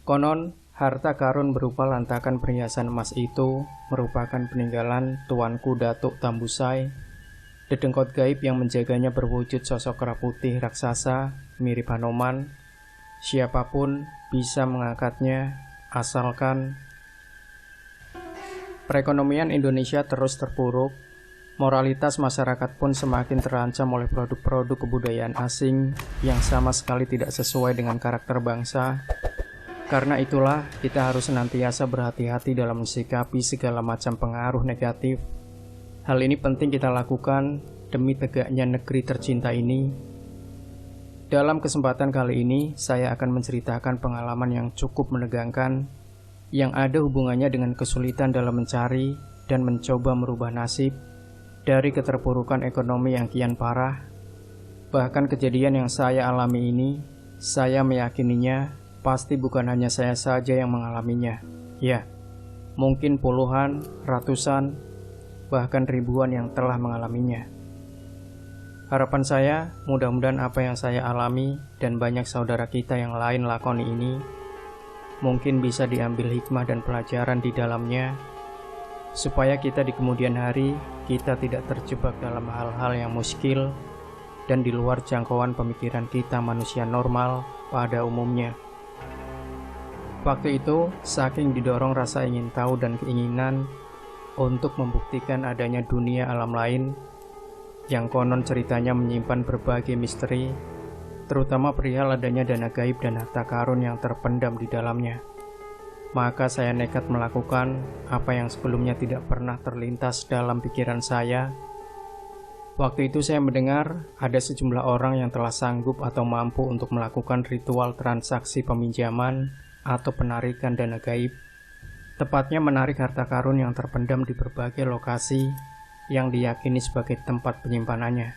Konon, harta karun berupa lantakan perhiasan emas itu merupakan peninggalan tuanku Datuk Tambusai. Dedengkot gaib yang menjaganya berwujud sosok kera putih raksasa mirip Hanoman. Siapapun bisa mengangkatnya asalkan perekonomian Indonesia terus terpuruk. Moralitas masyarakat pun semakin terancam oleh produk-produk kebudayaan asing yang sama sekali tidak sesuai dengan karakter bangsa. Karena itulah, kita harus senantiasa berhati-hati dalam mensikapi segala macam pengaruh negatif. Hal ini penting kita lakukan demi tegaknya negeri tercinta ini. Dalam kesempatan kali ini, saya akan menceritakan pengalaman yang cukup menegangkan, yang ada hubungannya dengan kesulitan dalam mencari dan mencoba merubah nasib dari keterpurukan ekonomi yang kian parah. Bahkan kejadian yang saya alami ini, saya meyakininya pasti bukan hanya saya saja yang mengalaminya. Ya, mungkin puluhan, ratusan, bahkan ribuan yang telah mengalaminya. Harapan saya, mudah-mudahan apa yang saya alami dan banyak saudara kita yang lain lakoni ini mungkin bisa diambil hikmah dan pelajaran di dalamnya, supaya kita di kemudian hari kita tidak terjebak dalam hal-hal yang muskil dan di luar jangkauan pemikiran kita manusia normal pada umumnya. Waktu itu, saking didorong rasa ingin tahu dan keinginan untuk membuktikan adanya dunia alam lain yang konon ceritanya menyimpan berbagai misteri, terutama perihal adanya dana gaib dan harta karun yang terpendam di dalamnya. Maka saya nekat melakukan apa yang sebelumnya tidak pernah terlintas dalam pikiran saya. Waktu itu saya mendengar ada sejumlah orang yang telah sanggup atau mampu untuk melakukan ritual transaksi peminjaman atau penarikan dana gaib. Tepatnya menarik harta karun yang terpendam di berbagai lokasi yang diyakini sebagai tempat penyimpanannya.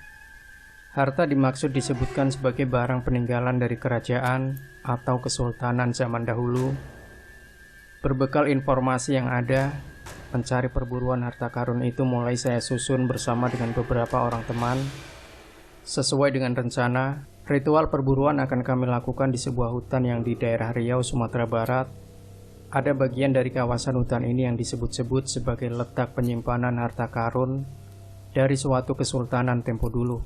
Harta dimaksud disebutkan sebagai barang peninggalan dari kerajaan atau kesultanan zaman dahulu. Berbekal informasi yang ada, pencari perburuan harta karun itu mulai saya susun bersama dengan beberapa orang teman. Sesuai dengan rencana, ritual perburuan akan kami lakukan di sebuah hutan yang di daerah Riau, Sumatera Barat. Ada bagian dari kawasan hutan ini yang disebut-sebut sebagai letak penyimpanan harta karun dari suatu kesultanan tempo dulu.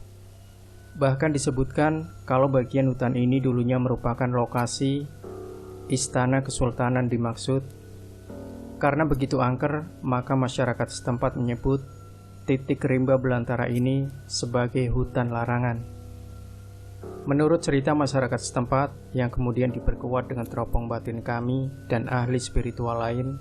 Bahkan disebutkan kalau bagian hutan ini dulunya merupakan lokasi istana kesultanan dimaksud. Karena begitu angker, maka masyarakat setempat menyebut titik rimba belantara ini sebagai hutan larangan. Menurut cerita masyarakat setempat yang kemudian diperkuat dengan teropong batin kami dan ahli spiritual lain,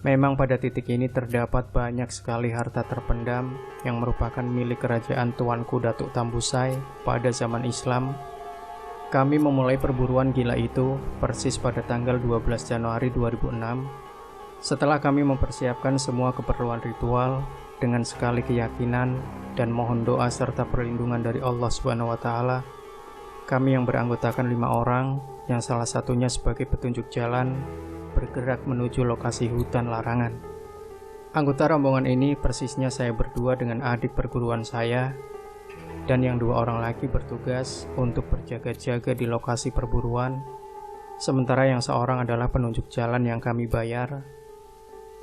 memang pada titik ini terdapat banyak sekali harta terpendam yang merupakan milik kerajaan tuanku Datuk Tambusai pada zaman Islam. Kami memulai perburuan gila itu persis pada tanggal 12 Januari 2006. Setelah kami mempersiapkan semua keperluan ritual dengan sekali keyakinan dan mohon doa serta perlindungan dari Allah SWT, kami yang beranggotakan 5 orang, yang salah satunya sebagai petunjuk jalan, bergerak menuju lokasi hutan larangan. Anggota rombongan ini persisnya saya berdua dengan adik perguruan saya, dan yang 2 orang lagi bertugas untuk berjaga-jaga di lokasi perburuan, sementara yang seorang adalah penunjuk jalan yang kami bayar.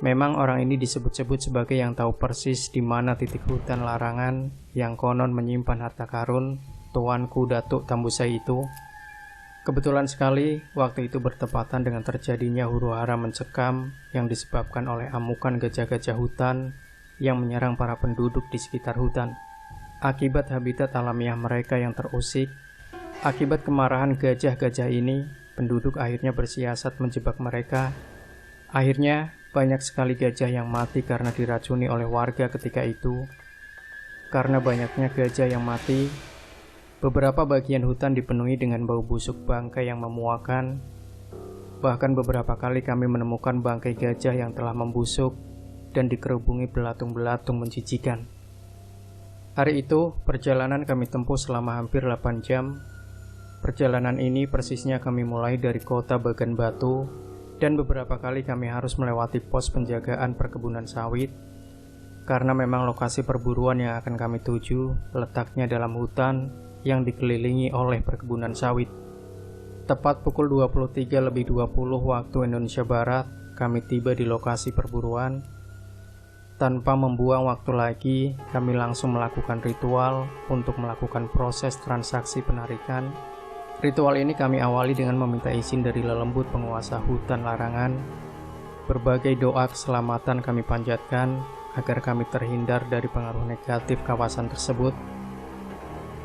Memang orang ini disebut-sebut sebagai yang tahu persis di mana titik hutan larangan yang konon menyimpan harta karun tuanku Datuk Tambusai itu. Kebetulan sekali waktu itu bertepatan dengan terjadinya huru-hara mencekam yang disebabkan oleh amukan gajah-gajah hutan yang menyerang para penduduk di sekitar hutan. Akibat habitat alamiah mereka yang terusik, akibat kemarahan gajah-gajah ini, penduduk akhirnya bersiasat menjebak mereka. Akhirnya, banyak sekali gajah yang mati karena diracuni oleh warga ketika itu. Karena banyaknya gajah yang mati, beberapa bagian hutan dipenuhi dengan bau busuk bangkai yang memuakan. Bahkan beberapa kali kami menemukan bangkai gajah yang telah membusuk dan dikerubungi belatung-belatung menjijikan. Hari itu, perjalanan kami tempuh selama hampir 8 jam. Perjalanan ini persisnya kami mulai dari kota Bagan Batu, dan beberapa kali kami harus melewati pos penjagaan perkebunan sawit, karena memang lokasi perburuan yang akan kami tuju letaknya dalam hutan yang dikelilingi oleh perkebunan sawit. Tepat pukul 23.20 waktu Indonesia Barat, kami tiba di lokasi perburuan. Tanpa membuang waktu lagi, kami langsung melakukan ritual untuk melakukan proses transaksi penarikan. Ritual ini kami awali dengan meminta izin dari lelembut penguasa hutan larangan. Berbagai doa keselamatan kami panjatkan agar kami terhindar dari pengaruh negatif kawasan tersebut.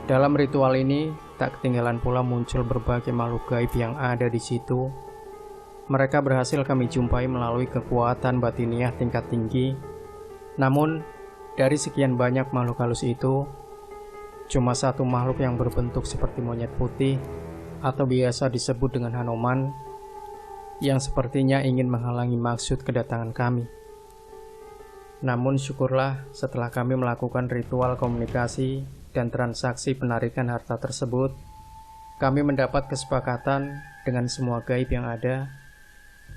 Dalam ritual ini, tak ketinggalan pula muncul berbagai makhluk gaib yang ada di situ. Mereka berhasil kami jumpai melalui kekuatan batiniah tingkat tinggi. Namun, dari sekian banyak makhluk halus itu, cuma satu makhluk yang berbentuk seperti monyet putih atau biasa disebut dengan Hanoman, yang sepertinya ingin menghalangi maksud kedatangan kami. Namun syukurlah setelah kami melakukan ritual komunikasi dan transaksi penarikan harta tersebut, kami mendapat kesepakatan dengan semua gaib yang ada,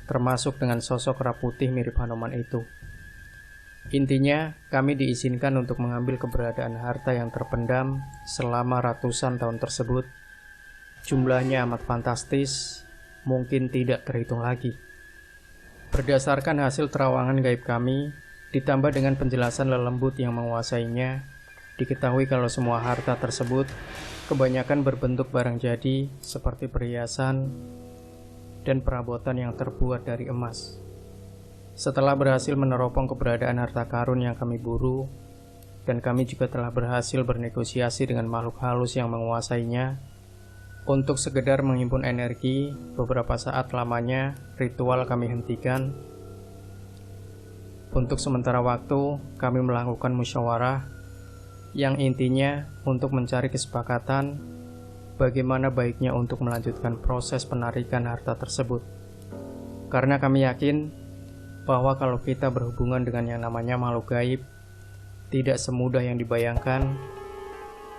termasuk dengan sosok kera putih mirip Hanoman itu. Intinya, kami diizinkan untuk mengambil keberadaan harta yang terpendam selama ratusan tahun tersebut. Jumlahnya amat fantastis, mungkin tidak terhitung lagi. Berdasarkan hasil terawangan gaib kami, ditambah dengan penjelasan lelembut yang menguasainya, diketahui kalau semua harta tersebut kebanyakan berbentuk barang jadi seperti perhiasan dan perabotan yang terbuat dari emas. Setelah berhasil meneropong keberadaan harta karun yang kami buru, dan kami juga telah berhasil bernegosiasi dengan makhluk halus yang menguasainya, untuk sekedar menghimpun energi, beberapa saat lamanya ritual kami hentikan. Untuk sementara waktu, kami melakukan musyawarah yang intinya untuk mencari kesepakatan bagaimana baiknya untuk melanjutkan proses penarikan harta tersebut. Karena kami yakin bahwa kalau kita berhubungan dengan yang namanya makhluk gaib, tidak semudah yang dibayangkan,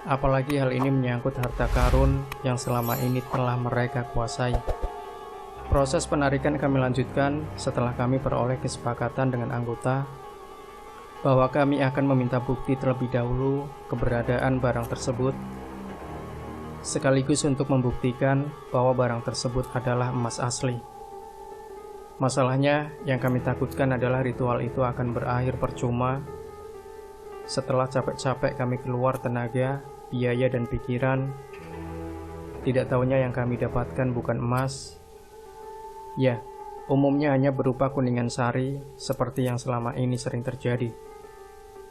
apalagi hal ini menyangkut harta karun yang selama ini telah mereka kuasai. Proses penarikan kami lanjutkan setelah kami peroleh kesepakatan dengan anggota bahwa kami akan meminta bukti terlebih dahulu keberadaan barang tersebut, sekaligus untuk membuktikan bahwa barang tersebut adalah emas asli. Masalahnya, yang kami takutkan adalah ritual itu akan berakhir percuma. Setelah capek-capek kami keluar tenaga, biaya, dan pikiran, tidak taunya yang kami dapatkan bukan emas. Ya, umumnya hanya berupa kuningan sari, seperti yang selama ini sering terjadi.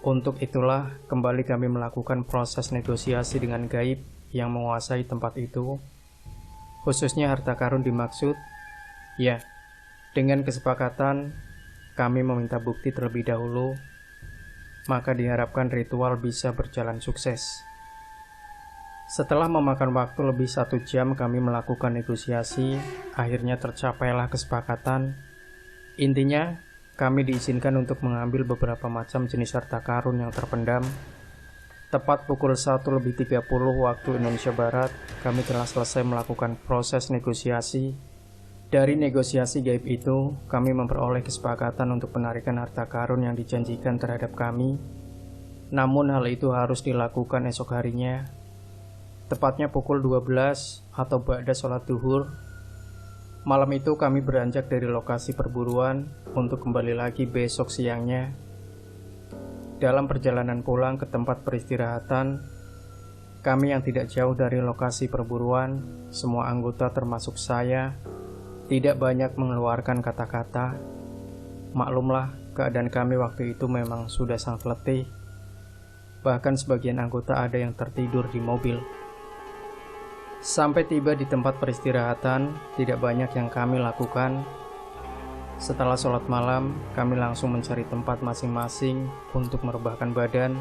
Untuk itulah, kembali kami melakukan proses negosiasi dengan gaib yang menguasai tempat itu, khususnya harta karun dimaksud. Ya, dengan kesepakatan, kami meminta bukti terlebih dahulu, maka diharapkan ritual bisa berjalan sukses. Setelah memakan waktu lebih 1 jam kami melakukan negosiasi, akhirnya tercapailah kesepakatan. Intinya, kami diizinkan untuk mengambil beberapa macam jenis harta karun yang terpendam. Tepat pukul 1.30 waktu Indonesia Barat, kami telah selesai melakukan proses negosiasi. Dari negosiasi gaib itu, kami memperoleh kesepakatan untuk penarikan harta karun yang dijanjikan terhadap kami. Namun hal itu harus dilakukan esok harinya, tepatnya pukul 12 atau ba'da sholat duhur. Malam itu kami beranjak dari lokasi perburuan untuk kembali lagi besok siangnya. Dalam perjalanan pulang ke tempat peristirahatan, kami yang tidak jauh dari lokasi perburuan, semua anggota termasuk saya, tidak banyak mengeluarkan kata-kata. Maklumlah, keadaan kami waktu itu memang sudah sangat letih. Bahkan sebagian anggota ada yang tertidur di mobil. Sampai tiba di tempat peristirahatan, tidak banyak yang kami lakukan. Setelah sholat malam, kami langsung mencari tempat masing-masing untuk merebahkan badan.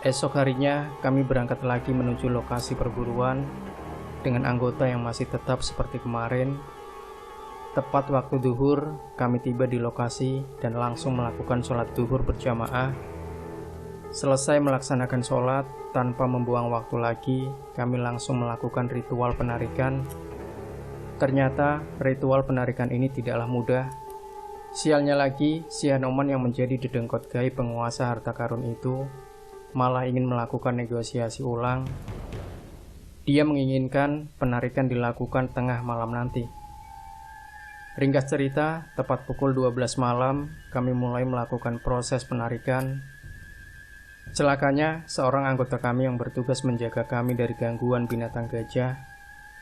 Esok harinya, kami berangkat lagi menuju lokasi perburuan dengan anggota yang masih tetap seperti kemarin. Tepat waktu duhur, kami tiba di lokasi dan langsung melakukan sholat duhur berjamaah. Selesai melaksanakan sholat, tanpa membuang waktu lagi, kami langsung melakukan ritual penarikan. Ternyata, ritual penarikan ini tidaklah mudah. Sialnya lagi, si Hanoman yang menjadi dedengkot gaib penguasa harta karun itu, malah ingin melakukan negosiasi ulang. Dia menginginkan penarikan dilakukan tengah malam nanti. Ringkas cerita, tepat pukul 12 malam, kami mulai melakukan proses penarikan. Celakanya, seorang anggota kami yang bertugas menjaga kami dari gangguan binatang gajah,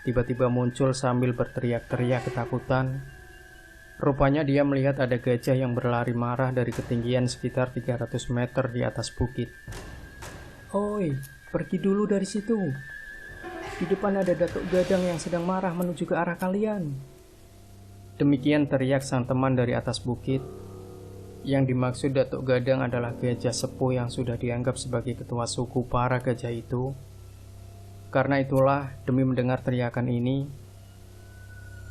tiba-tiba muncul sambil berteriak-teriak ketakutan. Rupanya dia melihat ada gajah yang berlari marah dari ketinggian sekitar 300 meter di atas bukit. "Oi, pergi dulu dari situ. Di depan ada Datuk Gadang yang sedang marah menuju ke arah kalian." Demikian teriak sang teman dari atas bukit. Yang dimaksud Datuk Gadang adalah gajah sepuh yang sudah dianggap sebagai ketua suku para gajah itu. Karena itulah, demi mendengar teriakan ini,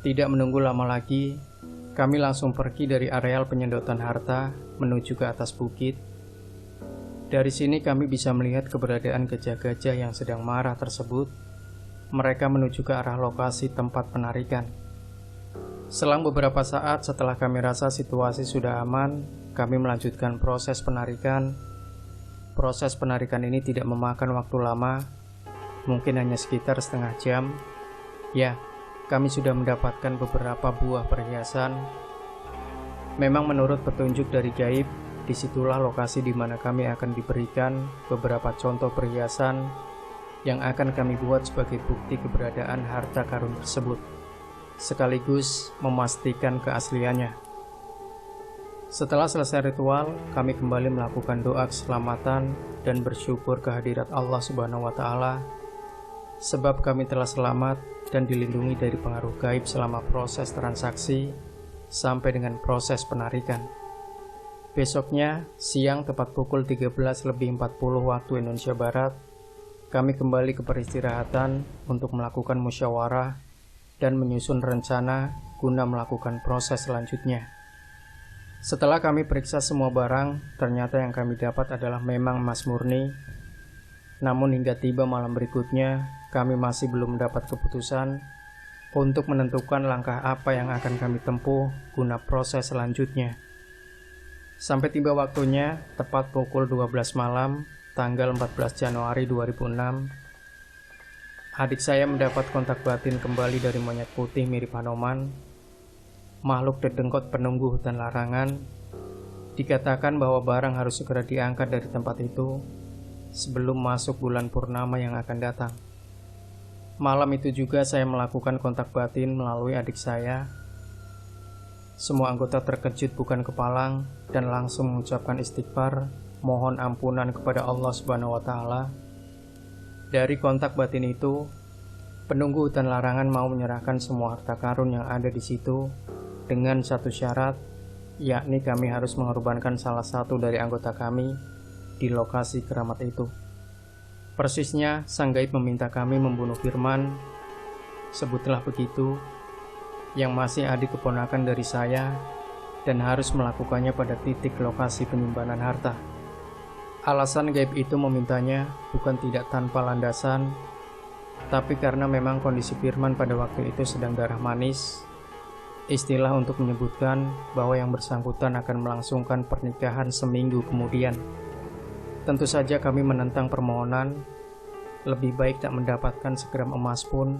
tidak menunggu lama lagi, kami langsung pergi dari areal penyedotan harta menuju ke atas bukit. Dari sini kami bisa melihat keberadaan gajah-gajah yang sedang marah tersebut. Mereka menuju ke arah lokasi tempat penarikan. Selang beberapa saat setelah kami rasa situasi sudah aman, kami melanjutkan proses penarikan. Proses penarikan ini tidak memakan waktu lama, mungkin hanya sekitar setengah jam. Ya, kami sudah mendapatkan beberapa buah perhiasan. Memang menurut petunjuk dari gaib, disitulah lokasi di mana kami akan diberikan beberapa contoh perhiasan yang akan kami buat sebagai bukti keberadaan harta karun tersebut, sekaligus memastikan keasliannya. Setelah selesai ritual, kami kembali melakukan doa keselamatan dan bersyukur kehadirat Allah Subhanahu wa Ta'ala, sebab kami telah selamat dan dilindungi dari pengaruh gaib selama proses transaksi sampai dengan proses penarikan. Besoknya, siang tepat pukul 13.40 waktu Indonesia Barat, kami kembali ke peristirahatan untuk melakukan musyawarah dan menyusun rencana guna melakukan proses selanjutnya. Setelah kami periksa semua barang, ternyata yang kami dapat adalah memang emas murni. Namun hingga tiba malam berikutnya, kami masih belum mendapat keputusan untuk menentukan langkah apa yang akan kami tempuh guna proses selanjutnya. Sampai tiba waktunya, tepat pukul 12 malam, tanggal 14 Januari 2006, adik saya mendapat kontak batin kembali dari monyet putih mirip Hanoman, makhluk dedengkot penunggu hutan larangan. Dikatakan bahwa barang harus segera diangkat dari tempat itu sebelum masuk bulan purnama yang akan datang. Malam itu juga saya melakukan kontak batin melalui adik saya. Semua anggota terkejut bukan kepalang dan langsung mengucapkan istighfar, mohon ampunan kepada Allah Subhanahu wa Ta'ala. Dari kontak batin itu, penunggu hutan larangan mau menyerahkan semua harta karun yang ada di situ dengan satu syarat, yakni kami harus mengorbankan salah satu dari anggota kami di lokasi keramat itu. Persisnya, sang gaib meminta kami membunuh Firman, sebutlah begitu, yang masih adik keponakan dari saya, dan harus melakukannya pada titik lokasi penyimpanan harta. Alasan gaib itu memintanya bukan tidak tanpa landasan, tapi karena memang kondisi Firman pada waktu itu sedang darah manis, istilah untuk menyebutkan bahwa yang bersangkutan akan melangsungkan pernikahan seminggu kemudian. Tentu saja kami menentang permohonan, lebih baik tak mendapatkan segram emas pun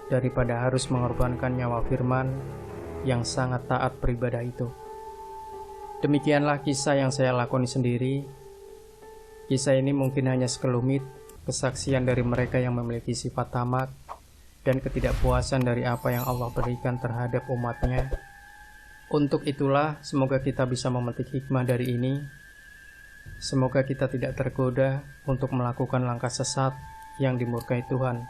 daripada harus mengorbankan nyawa Firman yang sangat taat beribadah itu. Demikianlah kisah yang saya lakoni sendiri. Kisah ini mungkin hanya sekelumit kesaksian dari mereka yang memiliki sifat tamak dan ketidakpuasan dari apa yang Allah berikan terhadap umatnya. Untuk itulah, semoga kita bisa memetik hikmah dari ini. Semoga kita tidak tergoda untuk melakukan langkah sesat yang dimurkai Tuhan.